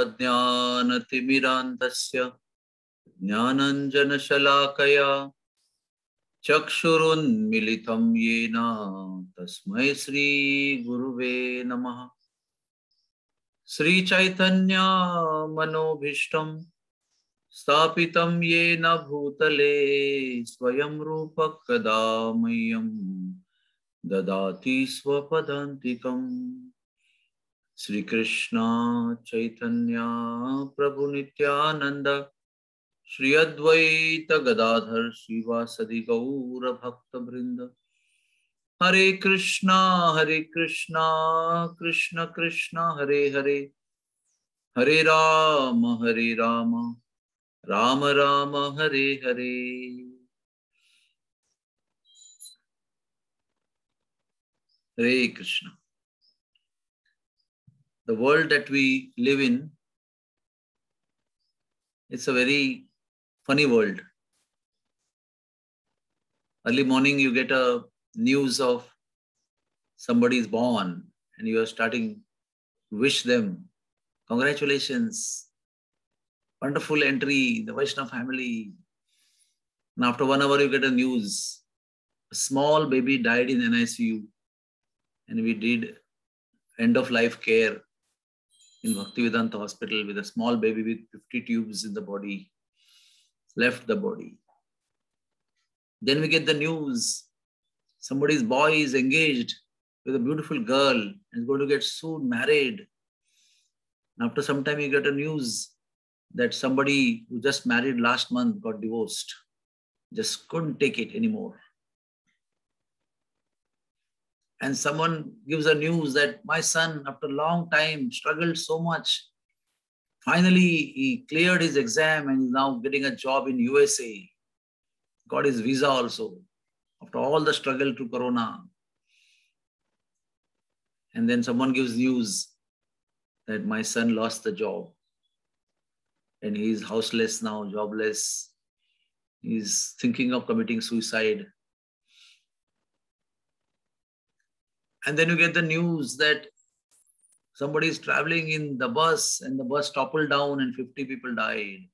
अज्ञानतिमिरान्धस्य ज्ञानाञ्जनशलाकया चक्षुरुन्मिलितं येन तस्मै श्रीगुरुवे नमः। श्रीचैतन्य मनोभीष्टं स्थापितं येन भूतले स्वयं रूप कदा मह्यं ददाति स्वपदान्तिकम्। श्री कृष्ण चैतन्य प्रभु नित्यानंद श्री अद्वैत गदाधर श्रीवासदि गौर भक्त वृंद। हरे कृष्णा कृष्ण कृष्ण हरे हरे, हरे राम राम राम हरे हरे। हरे Krishna. The world that we live in, it's a very funny world. Early morning you get a news of somebody is born and you are starting to wish them congratulations, wonderful entry, the Vaishnava family. And after 1 hour you get a news, a small baby died in NICU and we did end of life care in Bhaktivedanta hospital with a small baby with 50 tubes in the body, left the body. Then we get the news, somebody's boy is engaged with a beautiful girl and is going to get soon married. And after some time you get a news that somebody who just married last month got divorced, just couldn't take it anymore. And someone gives a news that my son, after a long time, struggled so much. Finally, he cleared his exam and is now getting a job in USA. Got his visa also, after all the struggle through Corona. And then someone gives news that my son lost the job and he is houseless now, jobless. He is thinking of committing suicide. And then you get the news that somebody is traveling in the bus and the bus toppled down and 50 people died.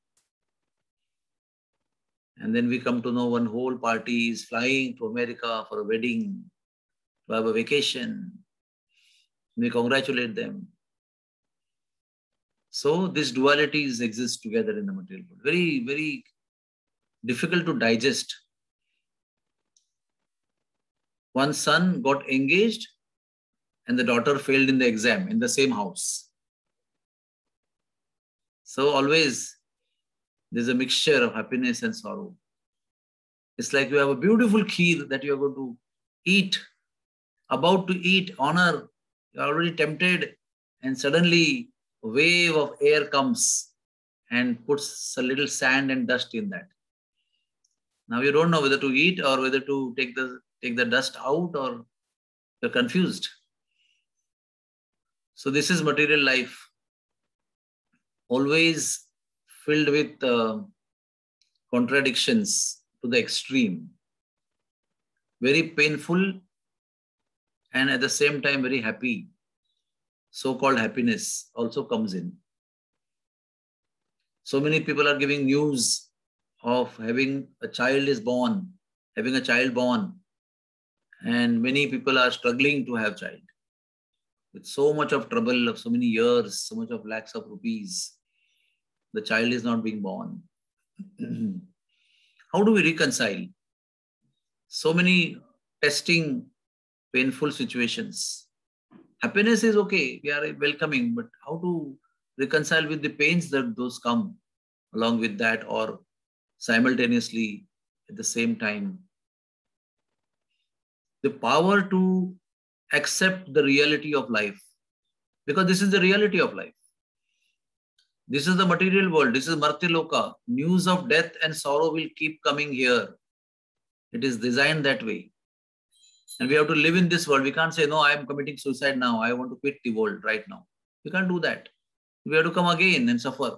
And then we come to know one whole party is flying to America for a wedding, to have a vacation. We congratulate them. So these dualities exist together in the material world. Very, very difficult to digest. One son got engaged and the daughter failed in the exam in the same house. So always there's a mixture of happiness and sorrow. It's like you have a beautiful kheer that you're going to eat, about to eat, honor, you're already tempted, and suddenly a wave of air comes and puts a little sand and dust in that. Now you don't know whether to eat or whether to take the dust out, or you're confused. So this is material life, always filled with contradictions to the extreme. Very painful and at the same time very happy. So-called happiness also comes in. So many people are giving news of having a child is born, having a child born, and many people are struggling to have child. With so much of trouble of so many years, so much of lakhs of rupees, the child is not being born. How do we reconcile? So many testing, painful situations. Happiness is okay, we are welcoming, but how to reconcile with the pains that those come along with that or simultaneously at the same time? The power to accept the reality of life, because this is the reality of life. This is the material world. This is Martyaloka. News of death and sorrow will keep coming here. It is designed that way. And we have to live in this world. We can't say, no, I am committing suicide now. I want to quit the world right now. We can't do that. We have to come again and suffer.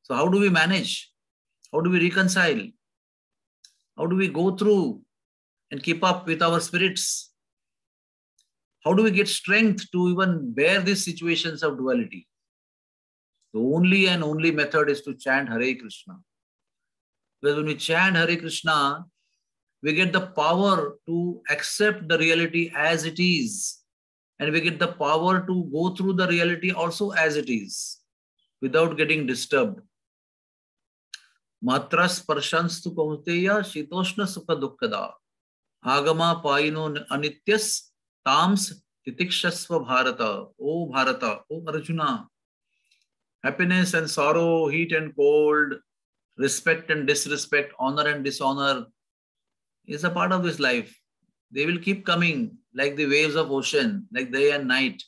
So how do we manage? How do we reconcile? How do we go through and keep up with our spirits? How do we get strength to even bear these situations of duality? The only and only method is to chant Hare Krishna. Because when we chant Hare Krishna, we get the power to accept the reality as it is. And we get the power to go through the reality also as it is, without getting disturbed. Matras parshanstu kaunteya shitoshna sukha dukkada. Agama paino anityas tams titikshasva bharata. O Bharata, O Arjuna. Happiness and sorrow, heat and cold, respect and disrespect, honor and dishonor is a part of this life. They will keep coming like the waves of ocean, like day and night.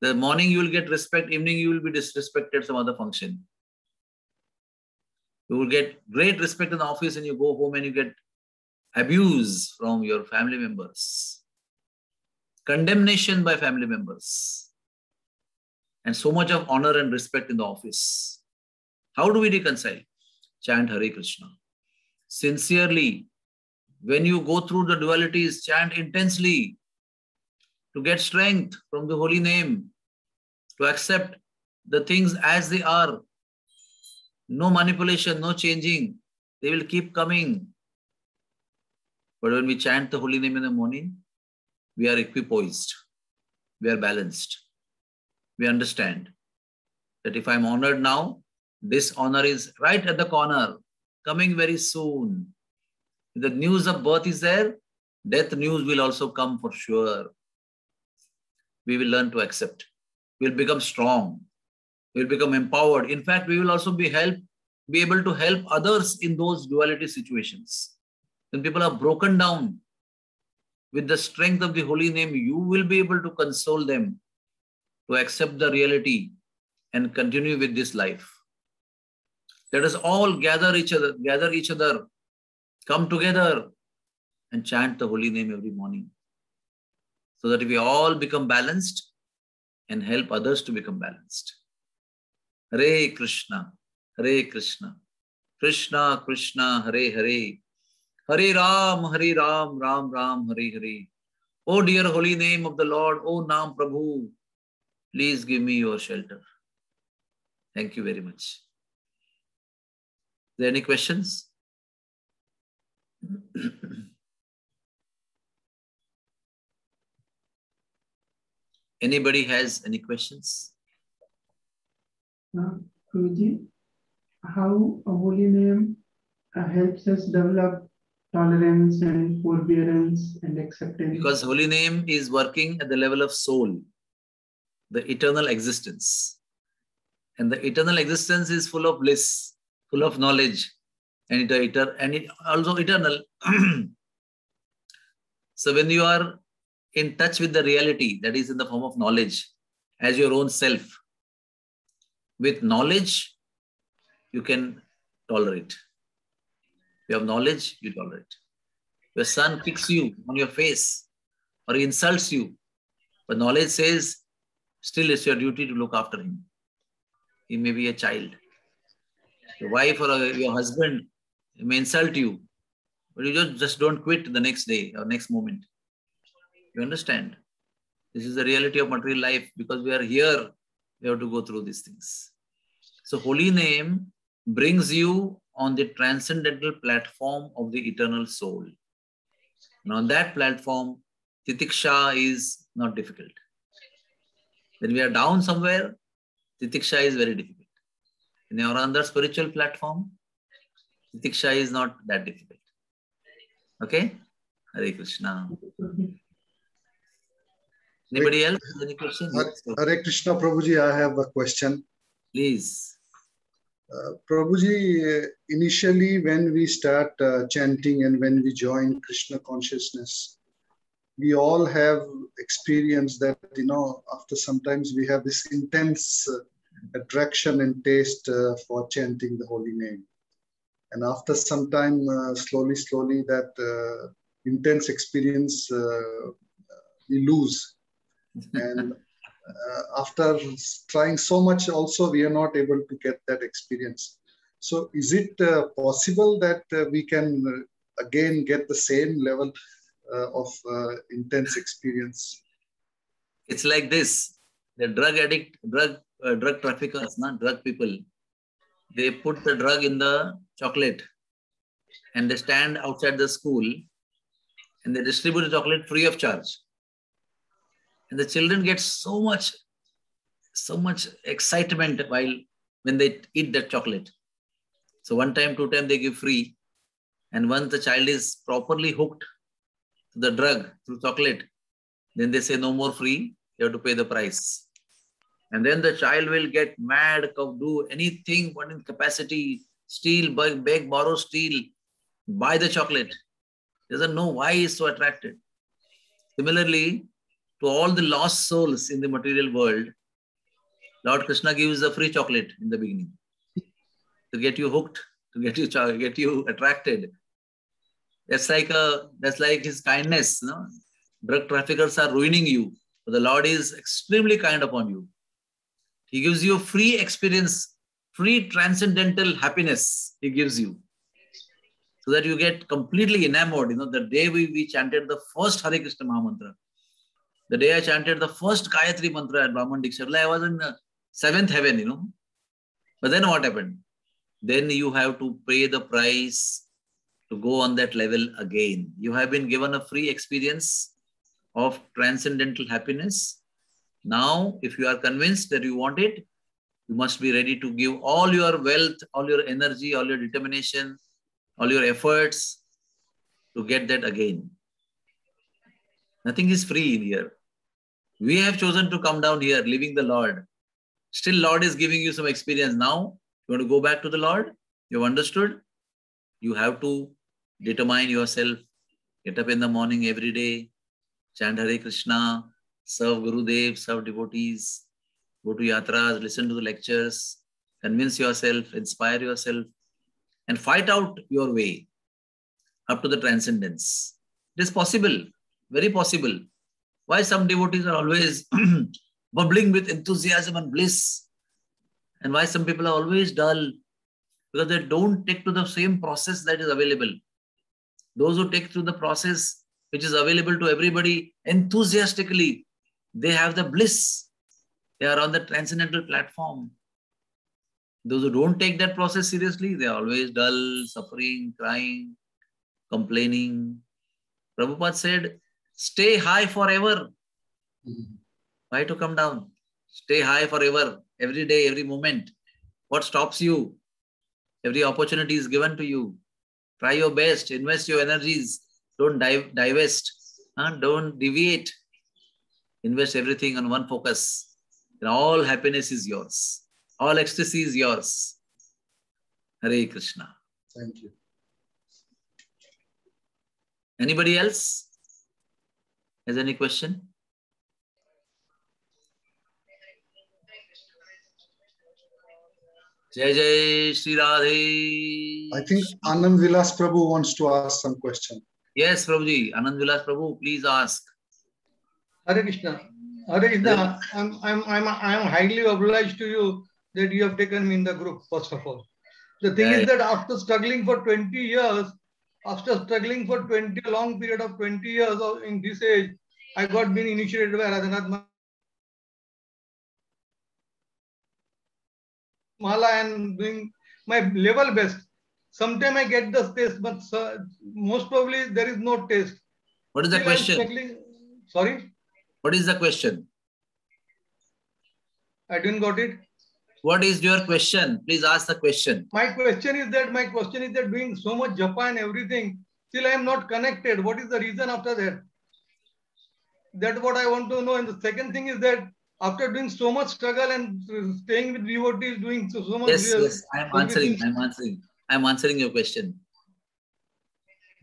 The morning you will get respect, evening you will be disrespected some other function. You will get great respect in the office and you go home and you get abuse from your family members. Condemnation by family members. And so much of honor and respect in the office. How do we reconcile? Chant Hare Krishna. Sincerely, when you go through the dualities, chant intensely to get strength from the holy name, to accept the things as they are. No manipulation, no changing. They will keep coming. But when we chant the holy name in the morning, we are equipoised. We are balanced. We understand that if I'm honored now, dishonor is right at the corner, coming very soon. If the news of birth is there, death news will also come for sure. We will learn to accept. We'll become strong. We'll become empowered. In fact, we will also be able to help others in those duality situations. When people are broken down with the strength of the holy name, you will be able to console them, to accept the reality and continue with this life. Let us all gather each other, come together and chant the holy name every morning, so that we all become balanced and help others to become balanced. Hare Krishna, Krishna Krishna, Hare Hare, Hare Ram, Ram Ram, Hare Hare. O dear holy name of the Lord, O Naam Prabhu, please give me your shelter. Thank you very much. Is there any questions? Anybody has any questions? Guruji, how a holy name helps us develop tolerance and forbearance and acceptance? Because holy name is working at the level of soul, the eternal existence. And the eternal existence is full of bliss, full of knowledge, and it also eternal. So when you are in touch with the reality that is in the form of knowledge as your own self, with knowledge, you can tolerate. You have knowledge, you tolerate. Your son kicks you on your face or he insults you, but knowledge says, still it's your duty to look after him. He may be a child. Your wife or your husband may insult you, but you just don't quit the next day or next moment. You understand? This is the reality of material life. Because we are here, we have to go through these things. So holy name brings you on the transcendental platform of the eternal soul. And on that platform, titiksha is not difficult. When we are down somewhere, titiksha is very difficult. When you are on the spiritual platform, titiksha is not that difficult. Okay? Hare Krishna. Anybody else? Any question? Hare Krishna, Prabhuji, I have a question. Please. Prabhuji, initially when we start chanting and when we join Krishna consciousness, we all have experienced that, after sometimes we have this intense attraction and taste for chanting the holy name. And after some time, slowly, that intense experience we lose. And after trying so much also, we are not able to get that experience. So is it possible that we can again get the same level of intense experience? It's like this. The drug addict, drug traffickers, not drug people. They put the drug in the chocolate and they stand outside the school and they distribute the chocolate free of charge. And the children get so much excitement when they eat that chocolate. So 1 time, 2 times they give free. And once the child is properly hooked to the drug through chocolate, then they say no more free, you have to pay the price. And then the child will get mad, do anything, what in capacity, steal, beg, borrow, steal, buy the chocolate. He doesn't know why he is so attracted. Similarly, to all the lost souls in the material world, Lord Krishna gives the free chocolate in the beginning to get you hooked, to get you attracted. That's like his kindness. No? Drug traffickers are ruining you, but the Lord is extremely kind upon you. He gives you free experience, free transcendental happiness he gives you. So that you get completely enamored. The day we chanted the first Hare Krishna Mahamantra, the day I chanted the first Gayatri Mantra at Brahman Diksha, I was in 7th heaven, But then what happened? Then you have to pay the price to go on that level again. You have been given a free experience of transcendental happiness. Now, if you are convinced that you want it, you must be ready to give all your wealth, all your energy, all your determination, all your efforts to get that again. Nothing is free in here. We have chosen to come down here, leaving the Lord. Still, Lord is giving you some experience now. You want to go back to the Lord? You have understood? You have to determine yourself. Get up in the morning every day. Chant Hare Krishna. Serve Gurudev, serve devotees. Go to yatras, listen to the lectures. Convince yourself, inspire yourself. And fight out your way up to the transcendence. It is possible. Very possible. Why some devotees are always bubbling with enthusiasm and bliss? And why some people are always dull? Because they don't take to the same process that is available. Those who take through the process which is available to everybody enthusiastically, they have the bliss. They are on the transcendental platform. Those who don't take that process seriously, they are always dull, suffering, crying, complaining. Prabhupada said, stay high forever. Why to come down? Stay high forever, every day, every moment. What stops you? Every opportunity is given to you. Try your best, invest your energies. Don't divest, don't deviate. Invest everything on one focus. And all happiness is yours. All ecstasy is yours. Hare Krishna. Thank you. Anybody else has any question? Jai Jai Shri Radhe. I think Anand Vilas Prabhu wants to ask some question. Yes, Prabhuji. Anand Vilas Prabhu, please ask. Hare Krishna. Hare Krishna. I'm highly obliged to you that you have taken me in the group, first of all. The thing is that after struggling for 20 years, a long period of 20 years in this age, I got been initiated by Radhanath Mala and doing my level best. Sometimes I get the taste, but most probably there is no taste. What is the question? Sorry? What is the question? I didn't got it. What is your question? Please ask the question. My question is that doing so much japa and everything, still I am not connected. What is the reason after that? That's what I want to know. And the second thing is that after doing so much struggle and staying with devotees, doing so much. Yes, I'm answering your question.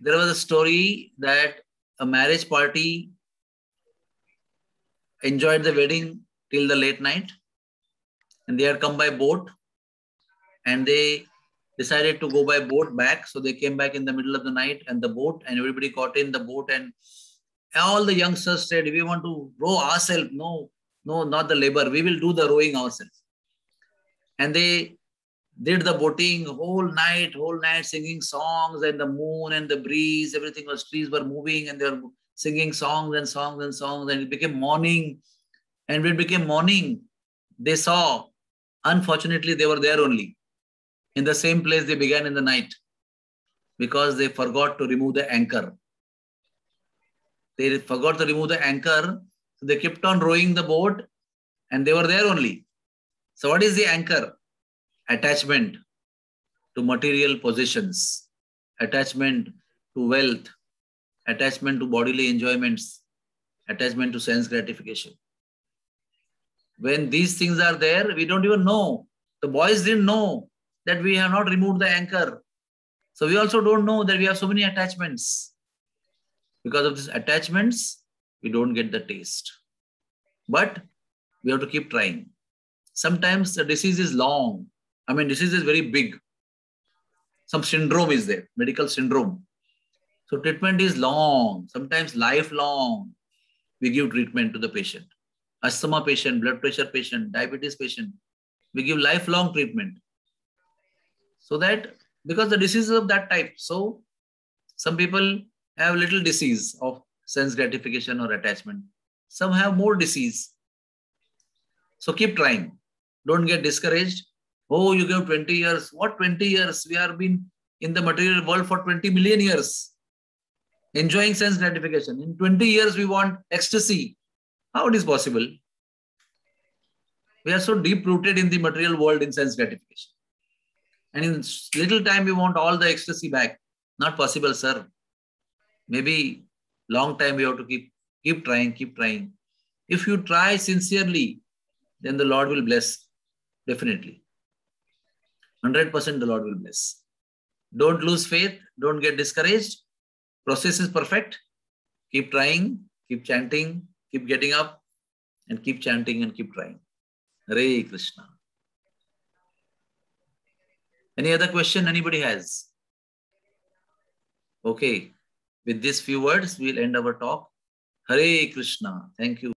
There was a story that a marriage party enjoyed the wedding till the late night, and they had come by boat, and they decided to go by boat back. So they came back in the middle of the night, and everybody got in the boat, and all the youngsters said, we want to row ourselves. No, not the labor. We will do the rowing ourselves. And they did the boating whole night, singing songs, and the moon and the breeze, trees were moving, and they were singing songs, and it became morning. And when it became morning, they saw, unfortunately, they were there only. In the same place they began in the night, because they forgot to remove the anchor. They forgot to remove the anchor, so they kept on rowing the boat, and they were there only. So what is the anchor? Attachment to material possessions, attachment to wealth, attachment to bodily enjoyments, attachment to sense gratification. When these things are there, we don't even know. The boys didn't know that we have not removed the anchor. So we also don't know that we have so many attachments. Because of these attachments, we don't get the taste. But we have to keep trying. Sometimes the disease is long. I mean, disease is very big. Some syndrome is there, medical syndrome. So treatment is long, sometimes lifelong. We give treatment to the patient. Asthma patient, blood pressure patient, diabetes patient. We give lifelong treatment. So that, because the disease is of that type. So some people have little disease of sense gratification or attachment. Some have more disease. So keep trying. Don't get discouraged. Oh, you give 20 years. What 20 years? We have been in the material world for 20 million years, enjoying sense gratification. In 20 years, we want ecstasy. How it is possible? We are so deep-rooted in the material world in sense gratification. And in little time, we want all the ecstasy back. Not possible, sir. Maybe long time we have to keep trying, keep trying. If you try sincerely, then the Lord will bless. Definitely. 100% the Lord will bless. Don't lose faith. Don't get discouraged. Process is perfect. Keep trying, keep chanting, keep getting up, and keep chanting and keep trying. Hare Krishna. Any other question anybody has? Okay. With these few words, we'll end our talk. Hare Krishna. Thank you.